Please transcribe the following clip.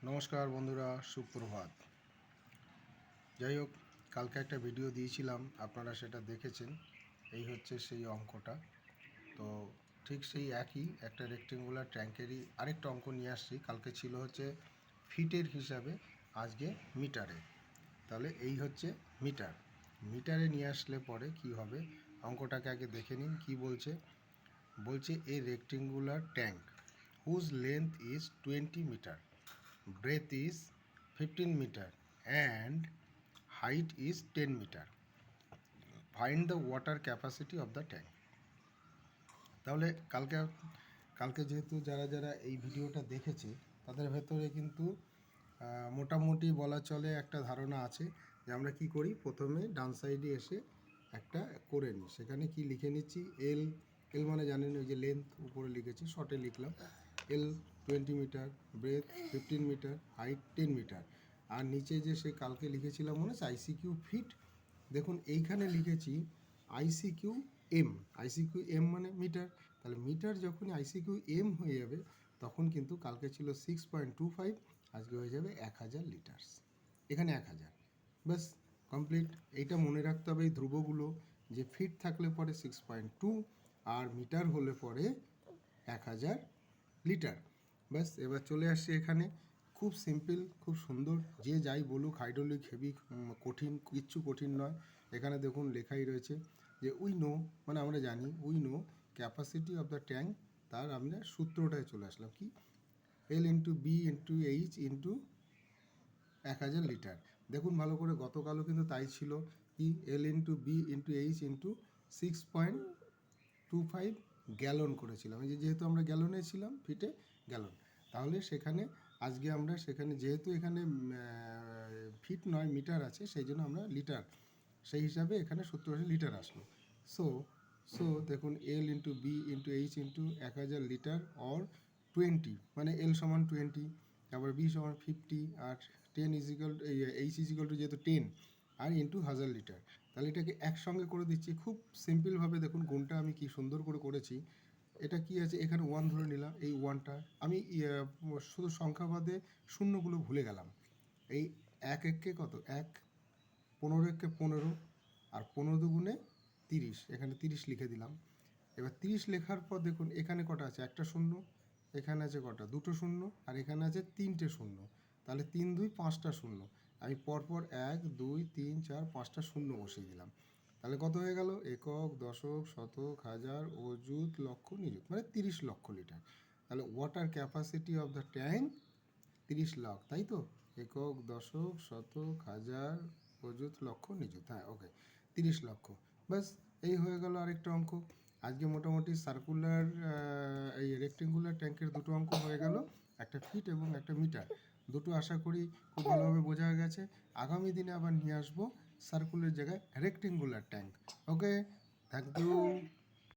নমস্কার বন্ধুরা, সুপ্রভাত। যাই হোক, কালকে একটা ভিডিও দিয়েছিলাম, আপনারা সেটা দেখেছেন। এই হচ্ছে সেই অঙ্কটা। তো ঠিক সেই একই একটা রেক্টেঙ্গুলার ট্যাঙ্কেরই আরেকটা অঙ্ক নিয়ে আসছি। কালকে ছিল হচ্ছে ফিটের হিসাবে, আজকে মিটারে। তাহলে এই হচ্ছে মিটার। মিটারে নিয়ে আসলে পরে কি হবে, অঙ্কটাকে আগে দেখে নিন কি বলছে। বলছে a rectangular tank whose length is 20 metre, breadth is 15 meter and height is 10 meter. Find the water capacity of the tank. তাহলে কালকে যেহেতু যারা যারা এই ভিডিওটা দেখেছে তাদের ভেতরে কিন্তু মোটামুটি বলা চলে একটা ধারণা আছে যে আমরা কি করি, প্রথমে ডান সাইডে এসে একটা করে নিই। সেখানে কি লিখে নিচ্ছি, এল এল মানে জানেন ওই যে লেন্থ উপরে লিখেছি, শর্টে লিখলাম L 20 metre, breadth 15 metre, height 10 metre. আর নিচে যে সে কালকে লিখেছিলাম মনে আছে আইসিকিউ ফিট, দেখুন এইখানে লিখেছি আইসিকিউ এম। আইসিকিউ এম মানে মিটার। তাহলে মিটার যখনই আইসিকিউ এম হয়ে যাবে তখন কিন্তু কালকে ছিল 6.25, আজকে হয়ে যাবে 1000 লিটার্স। এখানে 1000, ব্যাস কমপ্লিট। এইটা মনে রাখতে হবে এই ধ্রুবগুলো, যে ফিট থাকলে পরে 6.2 আর মিটার হলে পরে 1000 লিটার। ব্যাস এবার চলে আসছে এখানে, খুব সিম্পল, খুব সুন্দর। যে যাই বলুক হাইড্রোলিক হেভি কঠিন, কিচ্ছু কঠিন নয়। এখানে দেখুন লেখাই রয়েছে যে উই নো, মানে আমরা জানি, we know capacity of the tank. তার আমরা সূত্রটায় চলে আসলাম কি, L into B into H into 1000 litre. দেখুন ভালো করে, গতকালও কিন্তু তাই ছিল, কি L into B into H into 6.25 gallon করেছিলাম। এই যেহেতু আমরা গ্যালনে ছিলাম, ফিটে গ্যালন। তাহলে সেখানে আজকে আমরা সেখানে যেহেতু এখানে ফিট নয় মিটার আছে, সেই জন্য আমরা লিটার, সেই হিসাবে এখানে 70 লিটার আসলো। সো সো দেখুন L into B into H into 1000 litre or 20, মানে এল সমান 20, তারপর বি সমান 50, আর 10 ইজিক্যাল এইচ ইজিক্যাল টু যেহেতু 10 আর ইন্টু 1000 লিটার। তাহলে এটাকে একসঙ্গে করে দিচ্ছি খুব সিম্পলভাবে। দেখুন গুণটা আমি কি সুন্দর করে করেছি। এটা কি আছে, এখানে 1 ধরে নিলাম, এই 1টা আমি শুধু সংখ্যাবাদে শূন্যগুলো ভুলে গেলাম। এই 1 এককে কত, 1, 15 এককে 15, আর 15 দুগুণে 30, এখানে 30 লিখে দিলাম। এবার 30 লেখার পর দেখুন এখানে কটা আছে, একটা শূন্য, এখানে আছে কটা, দুটো শূন্য, আর এখানে আছে 3টে শূন্য। তাহলে 3 2 5টা শূন্য। আমি পরপর 1 2 3 4 5টা শূন্য বসিয়ে দিলাম। তাহলে কত হয়ে গেল, একক, দশক, শতক, হাজার, অযুত, লক্ষ, নিযুত, মানে 30 লক্ষ লিটার। তাহলে water capacity of the tank 30 lakh, তাই তো? একক, দশক, শতক, হাজার, অযুত, লক্ষ, নিযুত। হ্যাঁ, ওকে, 30 লক্ষ। ব্যাস এই হয়ে গেল আরেকটা অঙ্ক। আজকে মোটামুটি সার্কুলার এই রেক্টেঙ্গুলার ট্যাঙ্কের দুটো অঙ্ক হয়ে গেল, একটা ফিট এবং একটা মিটার। দুটো আশা করি খুব ভালোভাবে বোঝা গেছে। আগামী দিনে আবার নিয়ে আসবো সার্কুলার জায়গায় rectangular tank. Okay, thank you.